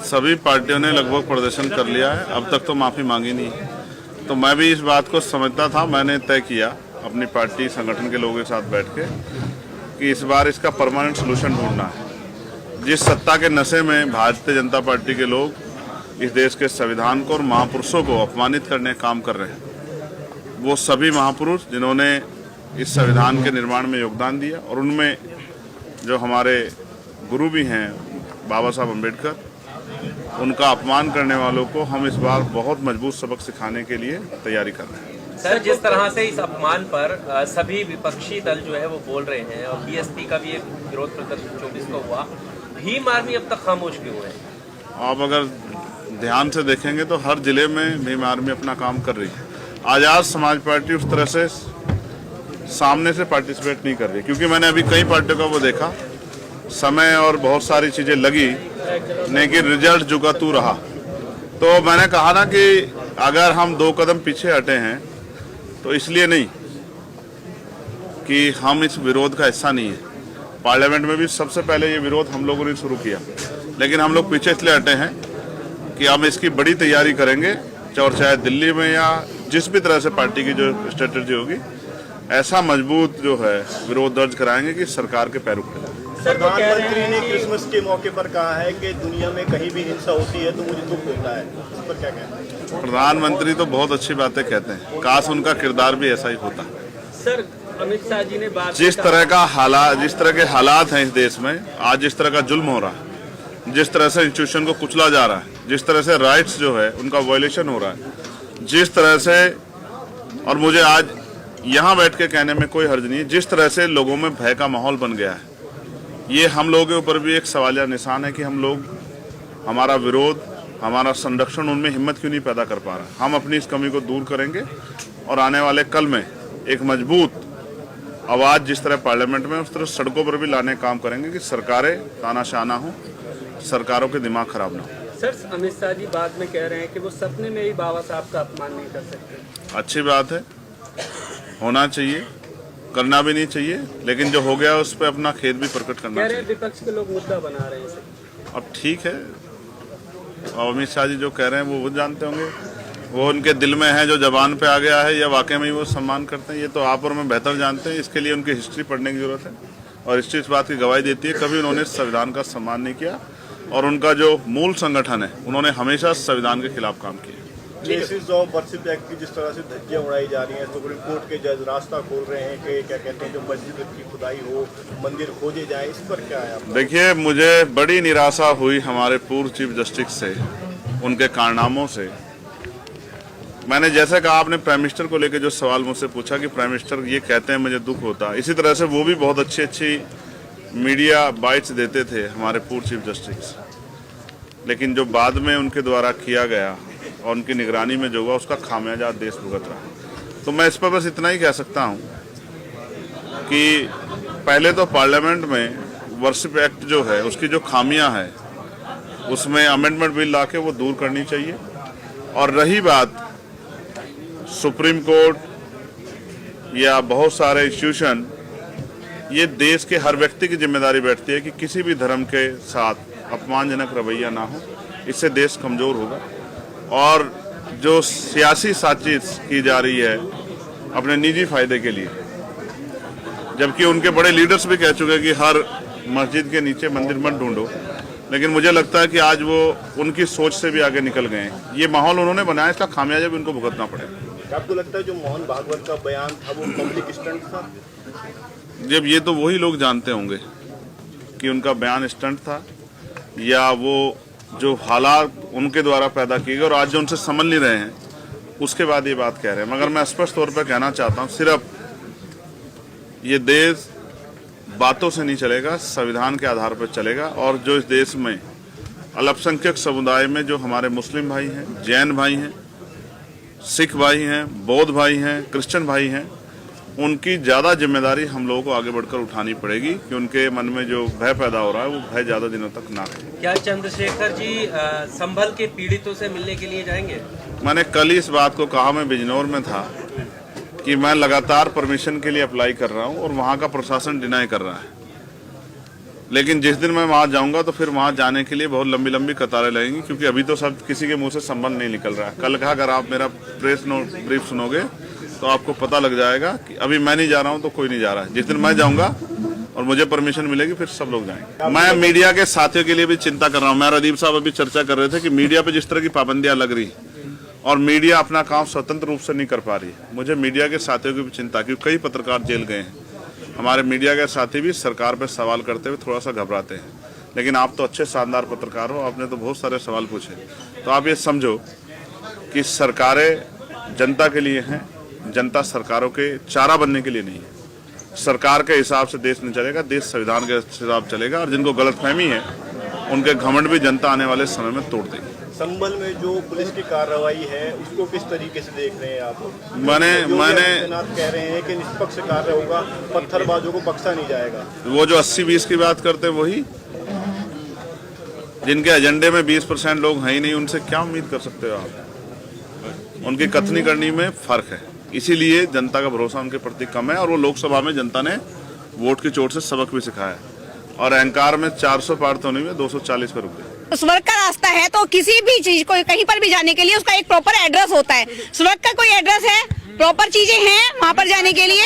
सभी पार्टियों ने लगभग प्रदर्शन कर लिया है, अब तक तो माफ़ी मांगी नहीं है। तो मैं भी इस बात को समझता था, मैंने तय किया अपनी पार्टी संगठन के लोगों के साथ बैठ के कि इस बार इसका परमानेंट सोल्यूशन ढूंढना है। जिस सत्ता के नशे में भारतीय जनता पार्टी के लोग इस देश के संविधान को और महापुरुषों को अपमानित करने का काम कर रहे हैं, वो सभी महापुरुष जिन्होंने इस संविधान के निर्माण में योगदान दिया और उनमें जो हमारे गुरु भी हैं बाबा साहब अम्बेडकर, उनका अपमान करने वालों को हम इस बार बहुत मजबूत सबक सिखाने के लिए तैयारी कर रहे हैं। सर, जिस तरह से इस अपमान पर सभी विपक्षी दल जो है वो बोल रहे हैं और बीएसपी का भी एक विरोध प्रदर्शन 24 को हुआ, भीम आर्मी अब तक खामोश क्यों है? आप अगर ध्यान से देखेंगे तो हर जिले में भीम आर्मी अपना काम कर रही है। आज़ाद समाज पार्टी उस तरह से सामने से पार्टिसिपेट नहीं कर रही, क्योंकि मैंने अभी कई पार्टियों का वो देखा, समय और बहुत सारी चीज़ें लगी लेकिन रिजल्ट जुगा तू रहा। तो मैंने कहा ना कि अगर हम 2 कदम पीछे हटे हैं तो इसलिए नहीं कि हम इस विरोध का हिस्सा नहीं है। पार्लियामेंट में भी सबसे पहले ये विरोध हम लोगों ने शुरू किया, लेकिन हम लोग पीछे इसलिए हटे हैं कि हम इसकी बड़ी तैयारी करेंगे, और चाहे दिल्ली में या जिस भी तरह से पार्टी की जो स्ट्रेटेजी होगी, ऐसा मजबूत जो है विरोध दर्ज कराएंगे कि सरकार के पैर उठे। प्रधानमंत्री ने क्रिसमस के मौके पर कहा है कि दुनिया में कहीं भी हिंसा होती है तो मुझे दुख होता है, इस पर क्या कहना है? प्रधानमंत्री तो बहुत अच्छी बातें कहते हैं, काश उनका किरदार भी ऐसा ही होता। सर, अमित शाह जी ने बात जिस तरह के हालात हैं इस देश में आज, जिस तरह का जुल्म हो रहा है, जिस तरह से इंस्टीट्यूशन को कुचला जा रहा है, जिस तरह से राइट्स जो है उनका वायलेशन हो रहा है, जिस तरह से, और मुझे आज यहाँ बैठ के कहने में कोई हर्ज नहीं है, जिस तरह से लोगों में भय का माहौल बन गया है, ये हम लोगों के ऊपर भी एक सवालिया निशान है कि हम लोग, हमारा विरोध, हमारा संरक्षण उनमें हिम्मत क्यों नहीं पैदा कर पा रहा। हम अपनी इस कमी को दूर करेंगे और आने वाले कल में एक मजबूत आवाज़ जिस तरह पार्लियामेंट में, उस तरह सड़कों पर भी लाने का काम करेंगे कि सरकारें तानाशाह ना हो, सरकारों के दिमाग खराब ना हो। सर, अमित शाह जी बाद में कह रहे हैं कि वो सपने में भी बाबा साहब का अपमान नहीं कर सकते। अच्छी बात है, होना चाहिए, करना भी नहीं चाहिए, लेकिन जो हो गया उस पर अपना खेद भी प्रकट करना चाहिए। विपक्ष के लोग मुद्दा बना रहे हैं। अब ठीक है, और अमित शाह जी जो कह रहे हैं वो जानते होंगे, वो उनके दिल में है, जो जबान पे आ गया है, या वाकई में ही वो सम्मान करते हैं, ये तो आप और मैं बेहतर जानते हैं। इसके लिए उनकी हिस्ट्री पढ़ने की जरूरत है, और हिस्ट्री इस बात की गवाही देती है कभी उन्होंने संविधान का सम्मान नहीं किया, और उनका जो मूल संगठन है उन्होंने हमेशा संविधान के खिलाफ काम किया। केसेस ऑफ बर्सित एक्ट की जिस तरह से धज्जियां उड़ाई जा रही हैं, सुप्रीम कोर्ट के जज रास्ता खोल रहे हैं कि क्या कहते हैं जो मस्जिद की खुदाई हो, मंदिर खोजे जाए, इस पर क्या है आपका? देखिए, मुझे बड़ी निराशा हुई हमारे पूर्व चीफ जस्टिस से, उनके कारनामों से। मैंने जैसे कहा, आपने प्राइम मिनिस्टर को लेकर जो सवाल मुझसे पूछा कि प्राइम मिनिस्टर ये कहते हैं मुझे दुख होता, इसी तरह से वो भी बहुत अच्छी मीडिया बाइट्स देते थे हमारे पूर्व चीफ जस्टिस, लेकिन जो बाद में उनके द्वारा किया गया और उनकी निगरानी में जो हुआ उसका खामियाजा देश भुगत रहा। तो मैं इस पर बस इतना ही कह सकता हूं कि पहले तो पार्लियामेंट में वर्शिप एक्ट जो है उसकी जो खामियां है उसमें अमेंडमेंट बिल लाके वो दूर करनी चाहिए। और रही बात सुप्रीम कोर्ट या बहुत सारे इंस्टीट्यूशन, ये देश के हर व्यक्ति की जिम्मेदारी बैठती है कि किसी भी धर्म के साथ अपमानजनक रवैया ना हो, इससे देश कमजोर होगा। और जो सियासी साजिश की जा रही है अपने निजी फायदे के लिए, जबकि उनके बड़े लीडर्स भी कह चुके हैं कि हर मस्जिद के नीचे मंदिर मत ढूंढो, लेकिन मुझे लगता है कि आज वो उनकी सोच से भी आगे निकल गए हैं। ये माहौल उन्होंने बनाया, इसका खामियाजा भी उनको भुगतना पड़ेगा। आपको लगता है जो मोहन भागवत का बयान था वो पब्लिक स्टंट था? जब ये तो वही लोग जानते होंगे कि उनका बयान स्टंट था या वो जो हालात उनके द्वारा पैदा किए गए और आज जो उनसे समझ नहीं रहे हैं उसके बाद ये बात कह रहे हैं। मगर मैं स्पष्ट तौर पर कहना चाहता हूँ, सिर्फ ये देश बातों से नहीं चलेगा, संविधान के आधार पर चलेगा। और जो इस देश में अल्पसंख्यक समुदाय में जो हमारे मुस्लिम भाई हैं, जैन भाई हैं, सिख भाई हैं, बौद्ध भाई हैं, क्रिश्चियन भाई हैं, उनकी ज़्यादा जिम्मेदारी हम लोगों को आगे बढ़कर उठानी पड़ेगी कि उनके मन में जो भय पैदा हो रहा है वो भय ज़्यादा दिनों तक ना रहे। क्या चंद्रशेखर जी संभल के पीड़ितों से मिलने के लिए जाएंगे? मैंने कल ही इस बात को कहा, मैं बिजनौर में था, कि मैं लगातार परमिशन के लिए अप्लाई कर रहा हूं और वहां का प्रशासन डिनाई कर रहा है। लेकिन जिस दिन मैं वहां जाऊंगा तो फिर वहां जाने के लिए बहुत लंबी लंबी कतारें लगेंगी, क्योंकि अभी तो सब किसी के मुंह से संबंध नहीं निकल रहा है। कल का अगर आप मेरा प्रेस नोट ब्रीफ सुनोगे तो आपको पता लग जाएगा कि अभी मैं नहीं जा रहा हूं तो कोई नहीं जा रहा है। जिस दिन मैं जाऊंगा और मुझे परमिशन मिलेगी फिर सब लोग जाएंगे। मैं मीडिया के साथियों के लिए भी चिंता कर रहा हूं। मैं राजीव साहब अभी चर्चा कर रहे थे कि मीडिया पे जिस तरह की पाबंदियां लग रही और मीडिया अपना काम स्वतंत्र रूप से नहीं कर पा रही, मुझे मीडिया के साथियों की भी चिंता, क्योंकि कई पत्रकार जेल गए हैं। हमारे मीडिया के साथी भी सरकार पर सवाल करते हुए थोड़ा सा घबराते हैं। लेकिन आप तो अच्छे शानदार पत्रकार हो, आपने तो बहुत सारे सवाल पूछे। तो आप ये समझो कि सरकारें जनता के लिए हैं, जनता सरकारों के चारा बनने के लिए नहीं है। सरकार के हिसाब से देश नहीं चलेगा, देश संविधान के हिसाब चलेगा। और जिनको गलतफहमी है उनके घमंड भी जनता आने वाले समय में तोड़ देगी। संभल में जो पुलिस की कार्रवाई है उसको किस तरीके से देख रहे हैं आप? मैंने कह रहे हैं कि निष्पक्ष कार्य होगा, पत्थरबाजों को बख्शा नहीं जाएगा। वो जो 80-20 की बात करते हैं वही, जिनके एजेंडे में 20% लोग हैं ही नहीं, उनसे क्या उम्मीद कर सकते हो आप? उनकी कथनी करनी में फर्क है, इसीलिए जनता का भरोसा उनके प्रति कम है। और वो लोकसभा में जनता ने वोट की चोट से सबक भी सिखाया और अहंकार में 400 पार तो नहीं हुए, 240 पर रुक गए। स्वर्ग का रास्ता है तो किसी भी चीज को कहीं पर भी जाने के लिए उसका एक प्रॉपर एड्रेस होता है। स्वर्ग का कोई एड्रेस है, प्रॉपर चीजें हैं वहाँ पर जाने के लिए।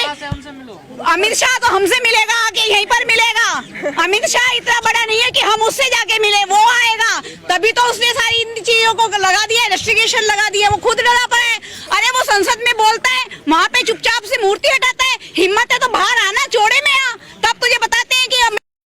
अमित शाह तो हमसे मिलेगा, आके यहीं पर मिलेगा। अमित शाह इतना बड़ा नहीं है कि हम उससे जाके मिले, वो आएगा तभी तो उसने सारी इन चीजों को लगा दिया, रेस्ट्रिक्शन लगा दिया। वो खुद डरा पड़ा है। अरे वो संसद में बोलता है, वहाँ पे चुपचाप से मूर्ति हटाता है। हिम्मत है तो बाहर आना,